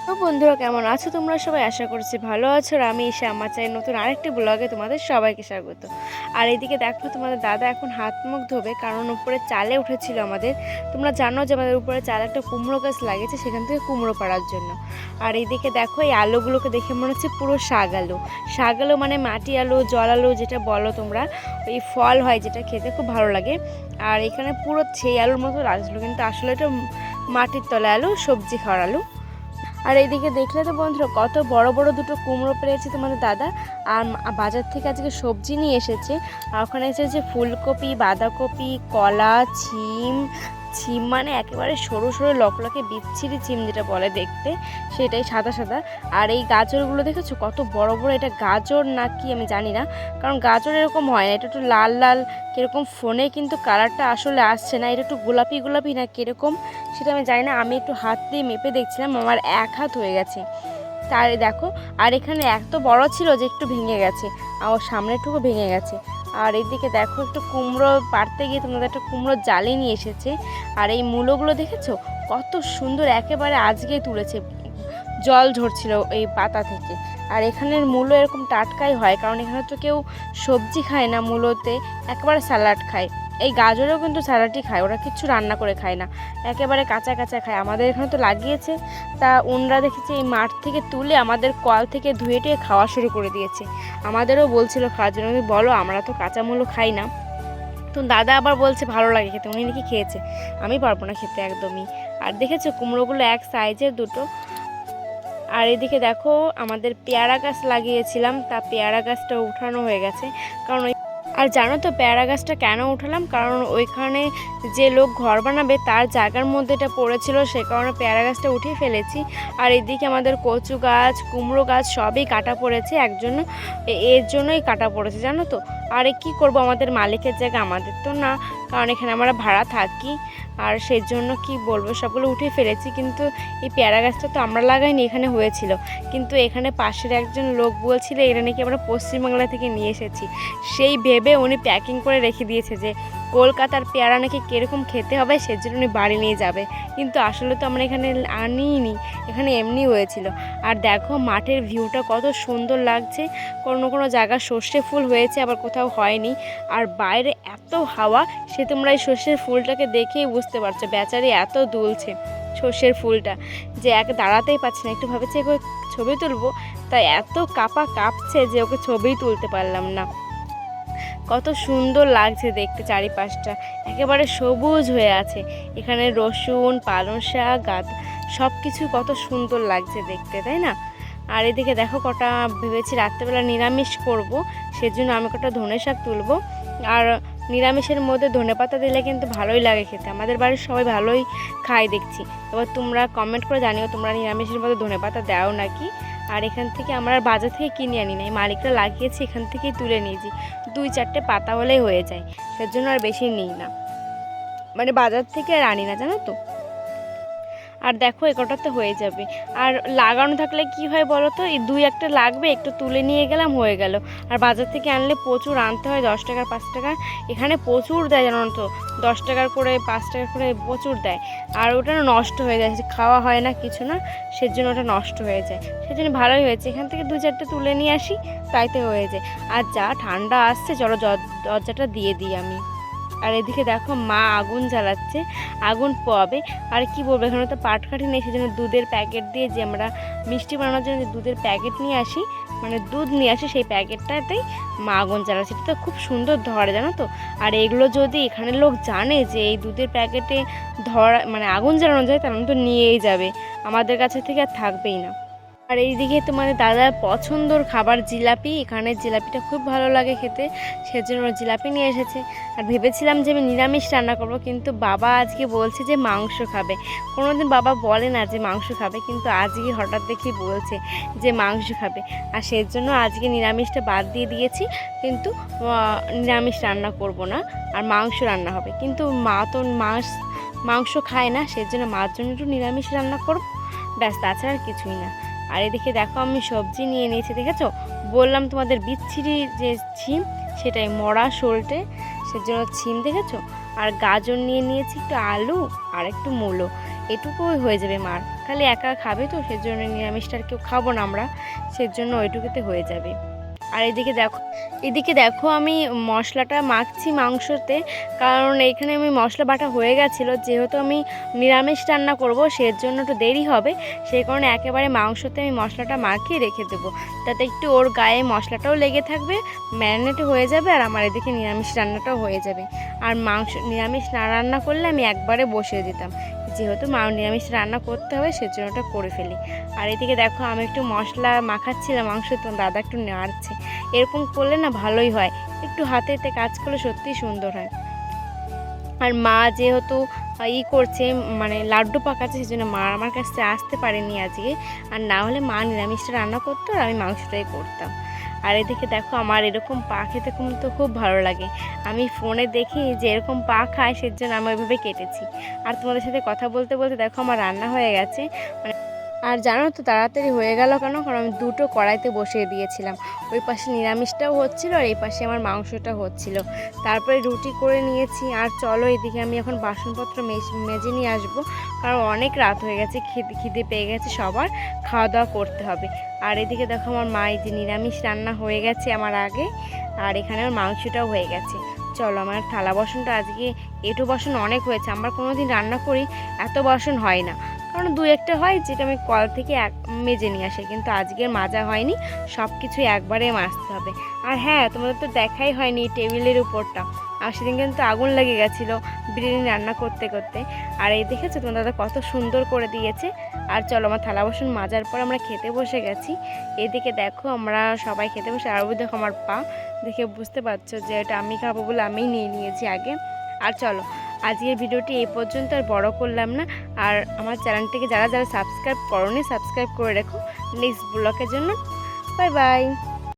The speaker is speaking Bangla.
তো বন্ধুরা কেমন আছো তোমরা সবাই? আশা করছি ভালো আছো। আর আমি এসে আমার চাই নতুন আরেকটি ব্লগে তোমাদের সবাইকে স্বাগত। আর এদিকে দেখো তোমাদের দাদা এখন হাত মুখ ধোবে, কারণ উপরে চালে উঠেছিল আমাদের। তোমরা জানো যে আমাদের উপরে চালে একটা কুমড়ো গাছ লাগিয়েছে, সেখান থেকে কুমড়ো পাড়ার জন্য। আর এইদিকে দেখো এই আলুগুলোকে দেখে মনে হচ্ছে পুরো শাক আলু। শাক আলু মানে মাটি আলু, জল আলু যেটা বলো তোমরা, ওই ফল হয় যেটা খেতে খুব ভালো লাগে। আর এখানে পুরো সেই আলুর মতো লাগছিল, কিন্তু আসলে এটা মাটির তলা আলু, সবজি খাওয়ার আলু। আর এইদিকে দেখলে তো বন্ধুরা কত বড় বড় দুটো কুমড়ো পেরেছে তোমাদের দাদা। আর বাজার থেকে আজকে সবজি নিয়ে এসেছে। আর ওখানে এসেছে ফুলকপি, বাঁধাকপি, কলা, ছিম। ছিম মানে একেবারে সরু সরু লকলকে বিচ্ছিরি ছিম যেটা বলে দেখতে, সেটাই সাদা সাদা। আর এই গাজরগুলো দেখেছো কত বড় বড়, এটা গাজর না কি আমি জানি না, কারণ গাজর এরকম হয় না, এটা একটু লাল লাল কীরকম, ফোনে কিন্তু কালারটা আসলে আসছে না, এটা একটু গোলাপি গোলাপি না কীরকম সেটা আমি জানি না। আমি একটু হাত দিয়ে মেপে দেখছিলাম, আমার এক হাত হয়ে গেছে। তার দেখো, আর এখানে এত বড় ছিল যে একটু ভেঙে গেছে, আর ওর সামনেটুকু ভেঙে গেছে। আর এইদিকে দেখো একটু কুমড়ো পাড়তে গিয়ে তোমাদের একটা কুমড়ো জালি নিয়ে এসেছে। আর এই মূলোগুলো দেখেছো কত সুন্দর, একেবারে আজকেই তুলেছে, জল ঝরছিল এই পাতা থেকে। আর এখানের মূলো এরকম টাটকাই হয়, কারণ এখানে তো কেউ সবজি খায় না মূলোতে, একেবারে স্যালাড খায়। এই গাজরেও কিন্তু স্যালাডই খায়, ওরা কিচ্ছু রান্না করে খায় না, একেবারে কাঁচা কাঁচা খায়। আমাদের এখানে তো লাগিয়েছে, তা ওনরা দেখেছি এই মাঠ থেকে তুলে আমাদের কল থেকে ধুয়ে টুয়ে খাওয়া শুরু করে দিয়েছে। আমাদেরও বলছিল খাওয়ার জন্য, বলো আমরা তো কাঁচা মূলো খাই না। তো দাদা আবার বলছে ভালো লাগে খেতে, উনি নাকি খেয়েছে, আমি পারবো না খেতে একদমই। আর দেখেছো কুমড়োগুলো এক সাইজের দুটো। আর এদিকে দেখো আমাদের পেয়ারা গাছ লাগিয়েছিলাম, তা পেয়ারা গাছটা উঠানো হয়ে গেছে, কারণ আর জানো তো পেয়ারা গাছটা কেন উঠালাম, কারণ ওইখানে যে লোক ঘর বানাবে তার জায়গার মধ্যে এটা পড়েছিল, সে কারণে পেয়ারা গাছটা উঠিয়ে ফেলেছি। আর এদিকে আমাদের কচু গাছ, কুমড়ো গাছ সবই কাটা পড়েছে, এর জন্যই কাটা পড়েছে জানো তো। আরে কি করব, আমাদের মালিকের জায়গা, আমাদের তো না, কারণ এখানে আমরা ভাড়া থাকি। আর সেই জন্য কি বলবো, সবগুলো উঠে ফেলেছি। কিন্তু এই পেয়ারা গাছটা তো আমরা লাগাইনি, এখানে হয়েছিল। কিন্তু এখানে পাশের একজন লোক বলছিল এটা নাকি আমরা পশ্চিমবাংলা থেকে নিয়ে এসেছি, সেই ভেবে উনি প্যাকিং করে রেখে দিয়েছে যে কলকাতার পেয়ারা নাকি কীরকম খেতে হবে, সেজন্য উনি বাড়ি নিয়ে যাবে। কিন্তু আসলে তো আমরা এখানে আনিনি, এখানে এমনি হয়েছিল। আর দেখো মাঠের ভিউটা কত সুন্দর লাগছে, কোনো কোনো জায়গায় সর্ষে ফুল হয়েছে, আবার কোথাও হয়নি। আর বাইরে এত হাওয়া, সে তোমরা এই সর্ষের ফুলটাকে দেখেই বুঝতে পারছো, বেচারি এত দুলছে সর্ষের ফুলটা যে দাঁড়াতেই পারছে না। একটু ভাবেছি ওকে ছবি তুলবো, তাই এত কাঁপছে যে ওকে ছবিই তুলতে পারলাম না। কত সুন্দর লাগছে দেখতে, চারিপাশটা একেবারে সবুজ হয়ে আছে। এখানে রসুন, পালং শাক, সব কিছু কত সুন্দর লাগছে দেখতে, তাই না? আর এদিকে দেখো কটা ভেবেছি রাত্রেবেলা নিরামিষ করব, সেজন্য আমি কটা ধনে শাক তুলবো। আর নিরামিষের মধ্যে ধনেপাতা দিলে কিন্তু ভালোই লাগে খেতে, আমাদের বাড়ির সবাই ভালোই খায় দেখছি। এবার তোমরা কমেন্ট করে জানিও তোমরা নিরামিষের মধ্যে ধনেপাতা দাও নাকি। আর এখান থেকে আমরা বাজার থেকে কিনে আনি নাই, মালিকরা লাগিয়েছে, এখান থেকেই তুলে নিয়েছি। 2-4টে পাতা হলেই হয়ে যায়, সেজন্য আর বেশি নিই না, মানে বাজার থেকে আর আনি না জানো তো। আর দেখো একটা হয়ে যাবে। আর লাগানো থাকলে কি হয় বলো তো, এই 2-1টা লাগবে, একটু তুলে নিয়ে গেলাম, হয়ে গেল। আর বাজার থেকে আনলে প্রচুর আনতে হয়, 10 টাকার 5 টাকা, এখানে প্রচুর দেয় জানো তো, 10 টাকার করে 5 টাকা করে প্রচুর দেয়। আর ওটা নষ্ট হয়ে যায়, খাওয়া হয় না কিছু না, সেজন্য ওটা নষ্ট হয়ে যায়। সেজন্য ভালোই হয়েছে, এখান থেকে 2-4টে তুলে নিয়ে আসি, তাইতে হয়ে যায়। আর যা ঠান্ডা আসছে, চলো দরজাটা দিয়ে দিই আমি। আর এদিকে দেখো মা আগুন জ্বালাচ্ছে, আগুন পোয়াবে। আর কি বলবো, এখানে তো পাটকাঠি নেই, সেজন্য দুধের প্যাকেট দিয়ে, যে আমরা মিষ্টি বানানোর জন্য যে দুধের প্যাকেট নিয়ে আসি, মানে দুধ নিয়ে আসি, সেই প্যাকেটটাতেই মা আগুন জ্বালাচ্ছে। এটা তো খুব সুন্দর ধরে জানো তো। আর এগুলো যদি এখানের লোক জানে যে এই দুধের প্যাকেটে মানে আগুন জ্বালানো যায়, তাহলে তো নিয়েই যাবে, আমাদের কাছে থেকে আর থাকবেই না। আর এইদিকে তোমাদের দাদার পছন্দর খাবার জিলাপি, এখানের জিলাপিটা খুব ভালো লাগে খেতে, সেজন্য জিলাপি নিয়ে এসেছে। আর ভেবেছিলাম যে আমি নিরামিষ রান্না করব, কিন্তু বাবা আজকে বলছে যে মাংস খাবে। কোনোদিন বাবা বলে না যে মাংস খাবে, কিন্তু আজকে হঠাৎ দেখি বলছে যে মাংস খাবে। আর সেজন্য আজকে নিরামিষটা বাদ দিয়ে দিয়েছি, কিন্তু নিরামিষ রান্না করব না, আর মাংস রান্না হবে। কিন্তু মা তো মাংস খায় না, সেজন্য মার জন্য একটু নিরামিষ রান্না করব, ব্যাস, তাছাড়া আর কিছুই না। আর এদিকে দেখো আমি সবজি নিয়ে নিয়েছি, দেখেছো, বললাম তোমাদের বিচ্ছিরি যে ছিম, সেটাই মরা শোলটে, সেজন্য ছিম দেখেছো। আর গাজর নিয়ে নিয়েছি, একটু আলু আর একটু মূলো, এটুকুই হয়ে যাবে মার, খালি একা খাবে তো সেজন্য নিরামিষটা আর কেউ খাবো না আমরা, সেজন্য ওইটুকুতে হয়ে যাবে। আর এদিকে দেখো আমি মশলাটা মাখছি মাংসতে, কারণ এখানে আমি মশলা বাটা হয়ে গেছিলো, যেহেতু আমি নিরামিষ রান্না করব সের জন্য একটু দেরি হবে, সেই কারণে একেবারে মাংসতে আমি মশলাটা মাখিয়ে রেখে দেবো, তাতে একটু ওর গায়ে মশলাটাও লেগে থাকবে, ম্যারিনেটও হয়ে যাবে, আর আমার এদিকে নিরামিষ রান্নাটাও হয়ে যাবে। আর নিরামিষ না রান্না করলে আমি একবারে বসিয়ে দিতাম, যেহেতু নিরামিষ রান্না করতে হবে সেজন্য ওটা করে ফেলি। আর এদিকে দেখো আমি একটু মশলা মাখাচ্ছিলাম মাংস, তো দাদা একটু নাড়ছে, এরকম করলে না ভালোই হয়, একটু হাতেতে কাজ করলে সত্যিই সুন্দর হয়। আর মা যেহেতু করছে মানে লাড্ডু পাকাচ্ছে, সেজন্য মা আমার কাছে আসতে পারেনি আজকে, আর না হলে মা নিরামিষটা রান্না করতো আর আমি মাংসটাই করতাম। আর এদিকে দেখো আমার এরকম পা খেতে তো খুব ভালো লাগে, আমি ফোনে দেখি যে এরকম পা খায়, সেজন্য আমি ওইভাবে কেটেছি। আর তোমাদের সাথে কথা বলতে বলতে দেখো আমার রান্না হয়ে গেছে, মানে আর জানো তো তাড়াতাড়ি হয়ে গেল কেন, কারণ আমি দুটো কড়াইতে বসিয়ে দিয়েছিলাম, ওই পাশে নিরামিষটাও হচ্ছিলো আর এই পাশে আমার মাংসটা হচ্ছিলো, তারপরে রুটি করে নিয়েছি। আর চলো এদিকে আমি এখন বাসনপত্র মেজে নিয়ে আসবো, কারণ অনেক রাত হয়ে গেছে, খিদে পেয়ে গেছে সবার, খাওয়া দাওয়া করতে হবে। আর এদিকে দেখো আমার মা এই যে নিরামিষ রান্না হয়ে গেছে আমার আগে, আর এখানে আমার মাংসটাও হয়ে গেছে। চলো আমার থালা বাসনটা আজকে এঁটো বাসন অনেক হয়েছে, আমরা কোনো দিন রান্না করি এত বাসন হয় না, কারণ দু একটা হয় যেটা আমি কল থেকে মেজে নিয়ে আসি, কিন্তু আজকের মাজা হয়নি, সব কিছুই একবারে মাজতে হবে। আর হ্যাঁ, তোমাদের তো দেখাই হয়নি টেবিলের উপরটা, আর সেদিন কিন্তু আগুন লেগে গেছিলো বিরিয়ানি রান্না করতে করতে। আর এই দেখেছো তোমার দাদা কত সুন্দর করে দিয়েছে। আর চলো আমার থালা বাসন মাজার পর আমরা খেতে বসে গেছি। এদিকে দেখো আমরা সবাই খেতে বসে, আর দেখো আমার পা দেখে বুঝতে পারছো যে এটা আমি খাবো বলে আমিই নিয়ে নিয়েছি আগে। আর চলো আজকের ভিডিওটি এই পর্যন্ত, আর বড় করলাম না। আর আমার চ্যানেলটিকে যারা যারা সাবস্ক্রাইব করোনি সাবস্ক্রাইব করে রেখো নেক্সট ব্লগের জন্য। Bye bye.